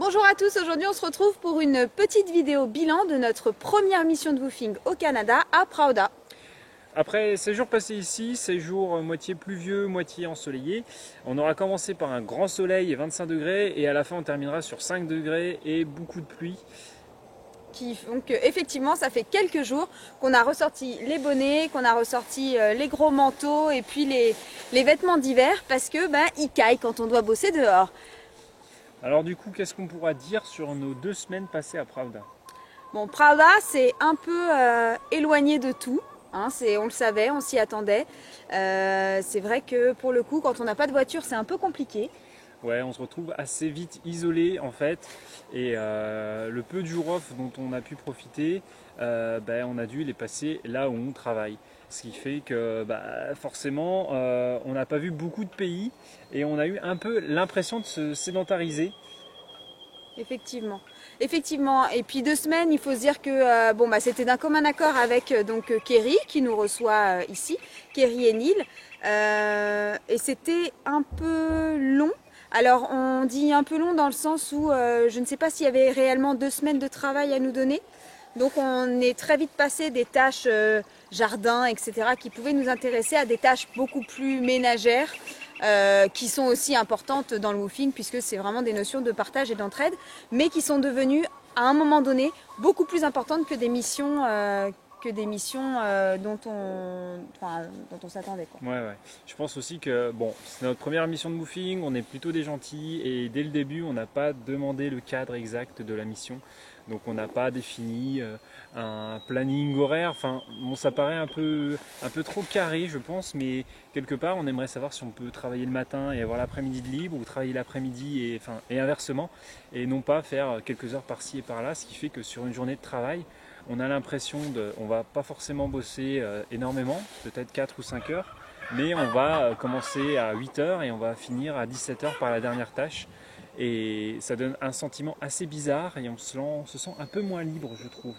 Bonjour à tous, aujourd'hui on se retrouve pour une petite vidéo bilan de notre première mission de woofing au Canada à Prauda. Après 16 jours passés ici, 16 jours moitié pluvieux, moitié ensoleillé, on aura commencé par un grand soleil et 25 degrés et à la fin on terminera sur 5 degrés et beaucoup de pluie. Donc effectivement ça fait quelques jours qu'on a ressorti les bonnets, qu'on a ressorti les gros manteaux et puis les vêtements d'hiver parce que il caille quand on doit bosser dehors. Alors du coup, qu'est-ce qu'on pourra dire sur nos 2 semaines passées à Prauda? Bon, Prauda c'est un peu éloigné de tout. Hein, on le savait, on s'y attendait. C'est vrai que pour le coup, quand on n'a pas de voiture, c'est un peu compliqué. Ouais, on se retrouve assez vite isolé en fait. Et le peu de jours off dont on a pu profiter, on a dû les passer là où on travaille. Ce qui fait que forcément, on n'a pas vu beaucoup de pays et on a eu un peu l'impression de se sédentariser. Effectivement. Effectivement. Et puis 2 semaines, il faut se dire que c'était d'un commun accord avec Kerry qui nous reçoit ici, Kerry et Neil. Et c'était un peu long. Alors on dit un peu long dans le sens où je ne sais pas s'il y avait réellement 2 semaines de travail à nous donner. Donc on est très vite passé des tâches jardin, etc. qui pouvaient nous intéresser à des tâches beaucoup plus ménagères. Qui sont aussi importantes dans le woofing puisque c'est vraiment des notions de partage et d'entraide, mais qui sont devenues à un moment donné beaucoup plus importantes que des missions, dont on s'attendait. Ouais. Je pense aussi que c'est notre première mission de woofing, on est plutôt des gentils et dès le début on n'a pas demandé le cadre exact de la mission. Donc on n'a pas défini un planning horaire, ça paraît un peu trop carré je pense, mais quelque part on aimerait savoir si on peut travailler le matin et avoir l'après-midi de libre ou travailler l'après-midi et inversement, et non pas faire quelques heures par-ci et par-là, ce qui fait que sur une journée de travail, on a l'impression on va pas forcément bosser énormément, peut-être 4 ou 5 heures, mais on va commencer à 8 heures et on va finir à 17 heures par la dernière tâche. Et ça donne un sentiment assez bizarre et on se sent un peu moins libre, je trouve.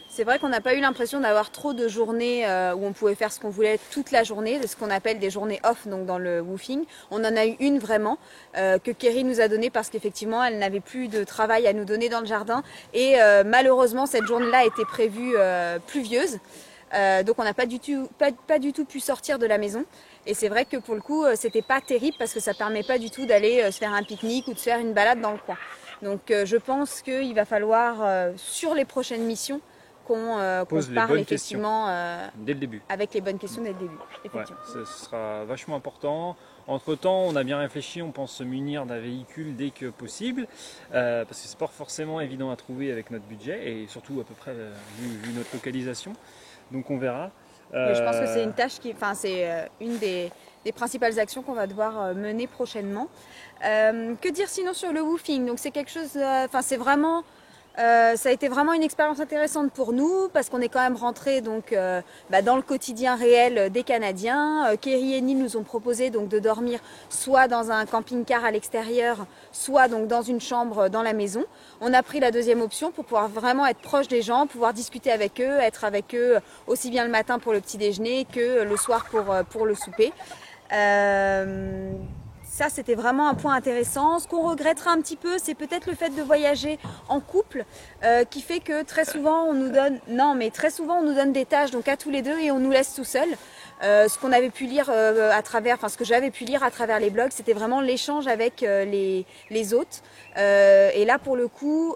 C'est vrai qu'on n'a pas eu l'impression d'avoir trop de journées où on pouvait faire ce qu'on voulait toute la journée, de ce qu'on appelle des journées off donc dans le woofing. On en a eu une vraiment que Kerry nous a donnée parce qu'effectivement elle n'avait plus de travail à nous donner dans le jardin et malheureusement cette journée-là était prévue pluvieuse. Donc on n'a pas du tout pu sortir de la maison. Et c'est vrai que pour le coup, c'était pas terrible parce que ça permet pas du tout d'aller se faire un pique-nique ou de se faire une balade dans le coin. Donc je pense qu'il va falloir, sur les prochaines missions, qu'on parle effectivement dès le début. Avec les bonnes questions dès le début. Ouais, ce sera vachement important. Entre temps, on a bien réfléchi, on pense se munir d'un véhicule dès que possible, parce que c'est pas forcément évident à trouver avec notre budget et surtout à peu près vu notre localisation. Donc on verra. Mais je pense que c'est une tâche c'est une des principales actions qu'on va devoir mener prochainement. Que dire sinon sur le woofing? Donc c'est quelque chose, c'est vraiment, ça a été vraiment une expérience intéressante pour nous parce qu'on est quand même rentré donc dans le quotidien réel des Canadiens. Kerry et Neil nous ont proposé donc de dormir soit dans un camping-car à l'extérieur, soit donc dans une chambre dans la maison. On a pris la deuxième option pour pouvoir vraiment être proche des gens, pouvoir discuter avec eux, être avec eux aussi bien le matin pour le petit déjeuner que le soir pour le souper. Ça, c'était vraiment un point intéressant. Ce qu'on regrettera un petit peu, c'est peut-être le fait de voyager en couple, qui fait que très souvent on nous donne des tâches donc à tous les deux et on nous laisse tout seuls. Ce qu'on avait pu lire ce que j'avais pu lire à travers les blogs, c'était vraiment l'échange avec les hôtes. Et là, pour le coup,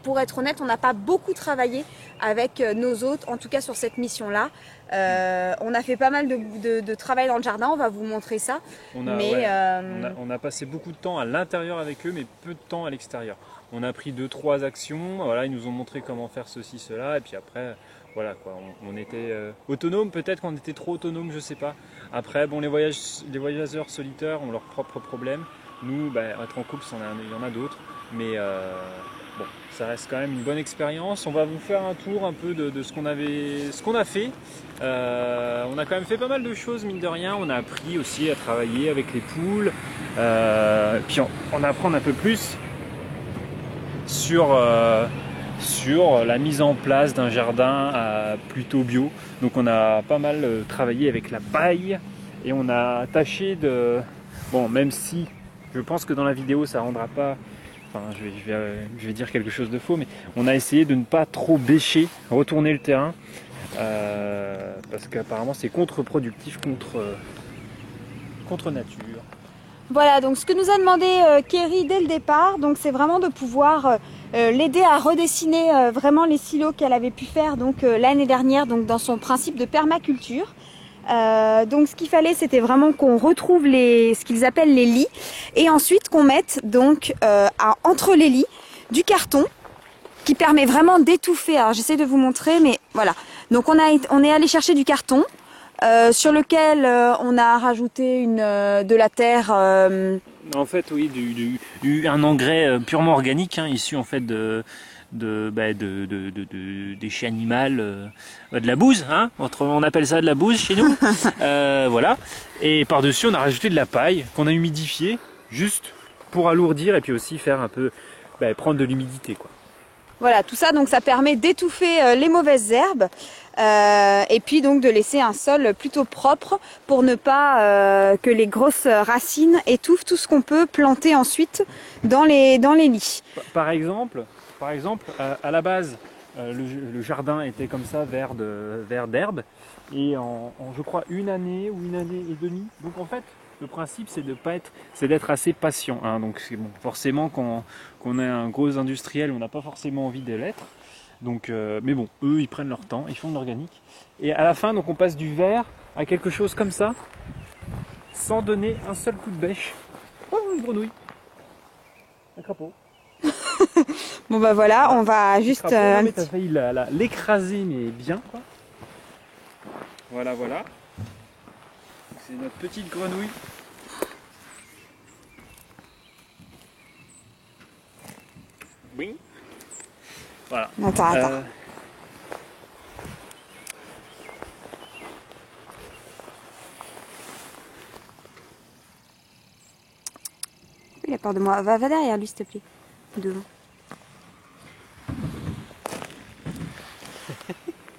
pour être honnête, on n'a pas beaucoup travaillé avec nos hôtes, en tout cas sur cette mission-là. On a fait pas mal de travail dans le jardin, on va vous montrer ça. On a passé beaucoup de temps à l'intérieur avec eux, mais peu de temps à l'extérieur. On a pris 2-3 actions, voilà, ils nous ont montré comment faire ceci, cela, et puis après, voilà quoi, on était autonome, peut-être qu'on était trop autonome, je sais pas. Après, les voyageurs solitaires ont leurs propres problèmes. Nous, être en couple, il y en a d'autres, mais ça reste quand même une bonne expérience. On va vous faire un tour un peu de ce qu'on a fait. On a quand même fait pas mal de choses, mine de rien. On a appris aussi à travailler avec les poules. Puis on apprend un peu plus sur la mise en place d'un jardin plutôt bio. Donc on a pas mal travaillé avec la paille et on a tâché même si je pense que dans la vidéo ça rendra pas enfin je vais dire quelque chose de faux, mais on a essayé de ne pas trop bêcher, retourner le terrain, parce qu'apparemment c'est contre-productif contre nature. Voilà, donc ce que nous a demandé Kerry dès le départ, donc c'est vraiment de pouvoir l'aider à redessiner vraiment les silos qu'elle avait pu faire donc l'année dernière, donc dans son principe de permaculture. Donc ce qu'il fallait, c'était vraiment qu'on retrouve ce qu'ils appellent les lits, et ensuite qu'on mette donc entre les lits du carton qui permet vraiment d'étouffer. Alors j'essaie de vous montrer, mais voilà. Donc on est allé chercher du carton. Sur lequel on a rajouté de la terre. En fait, oui, un engrais purement organique, hein, issu en fait des déchets animaux, de la bouse, hein, on appelle ça de la bouse chez nous. Voilà. Et par-dessus, on a rajouté de la paille qu'on a humidifiée, juste pour alourdir et puis aussi faire un peu, prendre de l'humidité, quoi. Voilà, tout ça, donc ça permet d'étouffer les mauvaises herbes. Et puis donc de laisser un sol plutôt propre pour ne pas que les grosses racines étouffent tout ce qu'on peut planter ensuite dans les lits. Par exemple, à la base, le jardin était comme ça, vert d'herbe, et je crois une année ou une année et demie. Donc en fait, le principe c'est d'être assez patient, hein. Donc c'est bon, forcément quand on est un gros industriel, on n'a pas forcément envie de l'être. Donc, mais bon, eux ils prennent leur temps, ils font de l'organique. Et à la fin, donc on passe du vert à quelque chose comme ça, sans donner un seul coup de bêche. Oh, une grenouille, un crapaud. Bon bah voilà, on va juste... Crapaud, t'as failli l'écraser, mais bien, quoi. Voilà. C'est notre petite grenouille. Oui. Voilà. Attends. Il a peur de moi. Va derrière lui, s'il te plaît. Devant.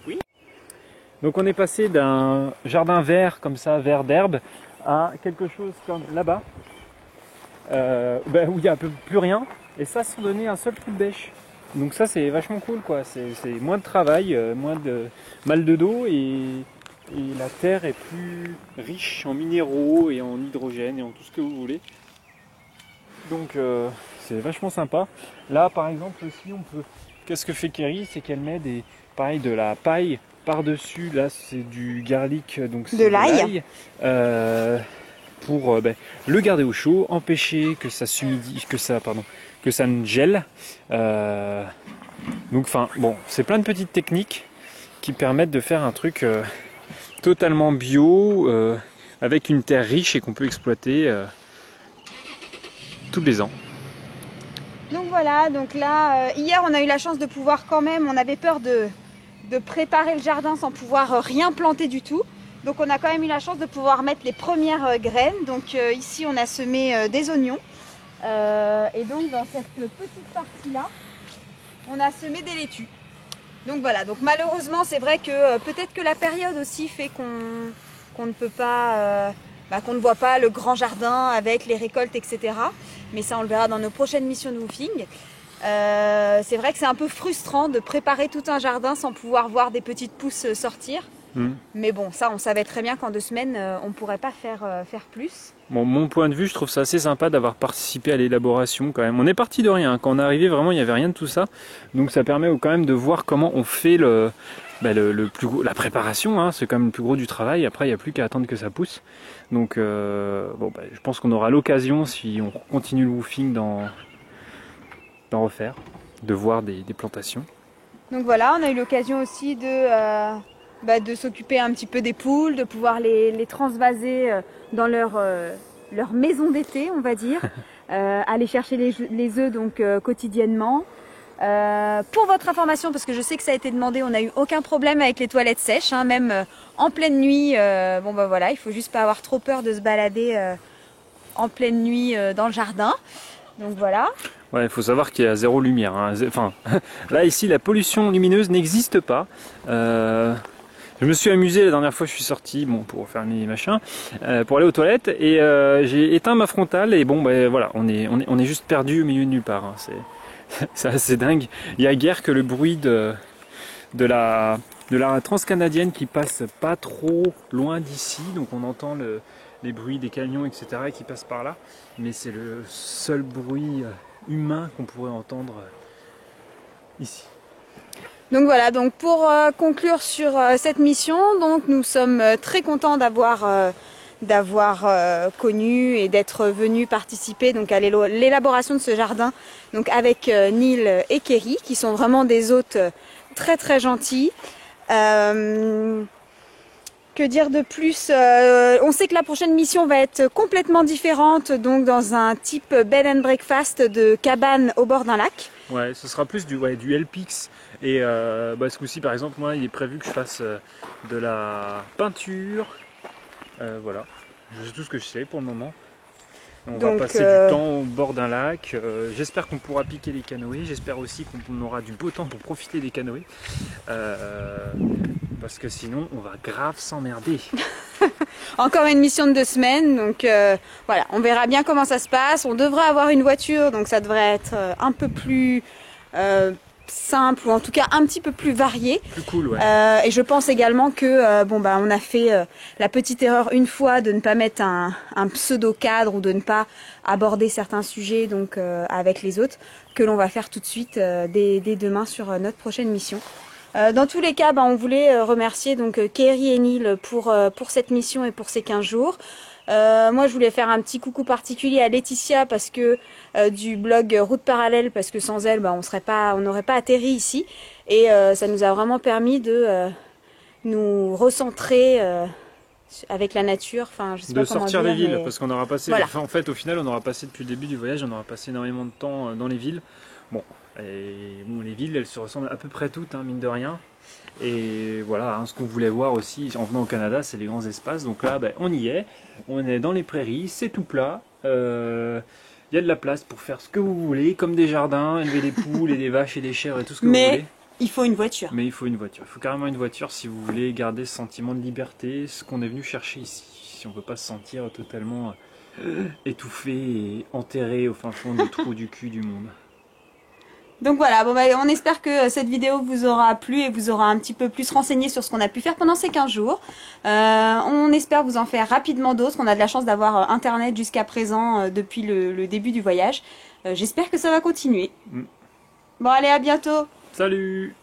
Oui. Donc on est passé d'un jardin vert comme ça, vert d'herbe, à quelque chose comme là-bas, où il n'y a plus rien, et ça sans donner un seul coup de bêche. Donc ça c'est vachement cool, quoi. C'est moins de travail, moins de mal de dos, et la terre est plus riche en minéraux et en hydrogène et en tout ce que vous voulez. Donc c'est vachement sympa. Là par exemple aussi on peut... Qu'est-ce que fait Kerry? C'est qu'elle met de la paille par-dessus. Là c'est du garlic, donc c'est de l'ail. Pour le garder au chaud, empêcher que ça s'humidifie, que ça ne gèle. Donc enfin bon, c'est plein de petites techniques qui permettent de faire un truc totalement bio, avec une terre riche et qu'on peut exploiter tous les ans. Donc voilà, donc là, hier on a eu la chance de pouvoir quand même, on avait peur de préparer le jardin sans pouvoir rien planter du tout. Donc on a quand même eu la chance de pouvoir mettre les premières graines. Donc ici on a semé des oignons. Et donc dans cette petite partie-là, on a semé des laitues. Donc voilà, donc malheureusement c'est vrai que peut-être que la période aussi fait qu'on ne peut pas... qu'on ne voit pas le grand jardin avec les récoltes, etc. Mais ça, on le verra dans nos prochaines missions de woofing. C'est vrai que c'est un peu frustrant de préparer tout un jardin sans pouvoir voir des petites pousses sortir. Mais bon, ça, on savait très bien qu'en 2 semaines, on ne pourrait pas faire plus. Bon, mon point de vue, je trouve ça assez sympa d'avoir participé à l'élaboration quand même. On est parti de rien. Quand on est arrivé, vraiment, il n'y avait rien de tout ça. Donc ça permet quand même de voir comment on fait le plus gros, la préparation, hein. C'est quand même le plus gros du travail. Après, il n'y a plus qu'à attendre que ça pousse. Donc je pense qu'on aura l'occasion, si on continue le woofing, d'en refaire, de voir des plantations. Donc voilà, on a eu l'occasion aussi de s'occuper un petit peu des poules, de pouvoir les transvaser dans leur maison d'été, on va dire. Aller chercher les œufs donc quotidiennement. Pour votre information, parce que je sais que ça a été demandé, on n'a eu aucun problème avec les toilettes sèches, hein, même en pleine nuit. Voilà, il faut juste pas avoir trop peur de se balader en pleine nuit dans le jardin. Donc voilà. Ouais, il faut savoir qu'il y a zéro lumière, hein. Enfin, là ici la pollution lumineuse n'existe pas. Je me suis amusé la dernière fois, je suis sorti pour faire mes machins, pour aller aux toilettes et j'ai éteint ma frontale et bon ben voilà, on est juste perdu au milieu de nulle part. Hein. C'est assez dingue. Il y a guère que le bruit de la transcanadienne qui passe pas trop loin d'ici, donc on entend les bruits des camions etc. qui passent par là, mais c'est le seul bruit humain qu'on pourrait entendre ici. Donc voilà, donc pour conclure sur cette mission, donc nous sommes très contents d'avoir connu et d'être venus participer donc à l'élaboration de ce jardin, donc avec Neil et Kerry, qui sont vraiment des hôtes très très gentils. Que dire de plus? On sait que la prochaine mission va être complètement différente, donc dans un type bed and breakfast de cabane au bord d'un lac. Ouais, ce sera plus du LPX. Et ce coup-ci, par exemple, moi, il est prévu que je fasse de la peinture. Voilà, c'est tout ce que je sais pour le moment. On va passer du temps au bord d'un lac. J'espère qu'on pourra piquer les canoës. J'espère aussi qu'on aura du beau temps pour profiter des canoës. Parce que sinon, on va grave s'emmerder. Encore une mission de 2 semaines. Donc voilà, on verra bien comment ça se passe. On devrait avoir une voiture, donc ça devrait être un peu plus simple, ou en tout cas un petit peu plus varié. Plus cool, ouais. Et je pense également que on a fait la petite erreur une fois de ne pas mettre un pseudo cadre ou de ne pas aborder certains sujets donc avec les autres, que l'on va faire tout de suite dès demain sur notre prochaine mission. Dans tous les cas, on voulait remercier donc Kerry et Neil pour cette mission et pour ces 15 jours. Moi je voulais faire un petit coucou particulier à Laetitia parce que du blog Route Parallèle, parce que sans elle on n'aurait pas atterri ici, et ça nous a vraiment permis de nous recentrer avec la nature, enfin je sais pas comment sortir dire, des villes, mais... parce qu'on aura passé, voilà. en fait au final on aura passé depuis le début du voyage, on aura passé énormément de temps dans les villes. Les villes elles se ressemblent à peu près toutes, hein, mine de rien. Et voilà, ce qu'on voulait voir aussi en venant au Canada, c'est les grands espaces. Donc là, on y est. On est dans les prairies, c'est tout plat. Il y a de la place pour faire ce que vous voulez, comme des jardins, élever des poules et des vaches et des chèvres et tout ce que vous voulez. Il faut une voiture. Mais il faut une voiture. Il faut carrément une voiture si vous voulez garder ce sentiment de liberté, ce qu'on est venu chercher ici. Si on ne veut pas se sentir totalement étouffé et enterré au fin fond du trou du cul du monde. Donc voilà, on espère que cette vidéo vous aura plu et vous aura un petit peu plus renseigné sur ce qu'on a pu faire pendant ces 15 jours. On espère vous en faire rapidement d'autres. On a de la chance d'avoir Internet jusqu'à présent depuis le début du voyage. J'espère que ça va continuer. Bon allez, à bientôt. Salut!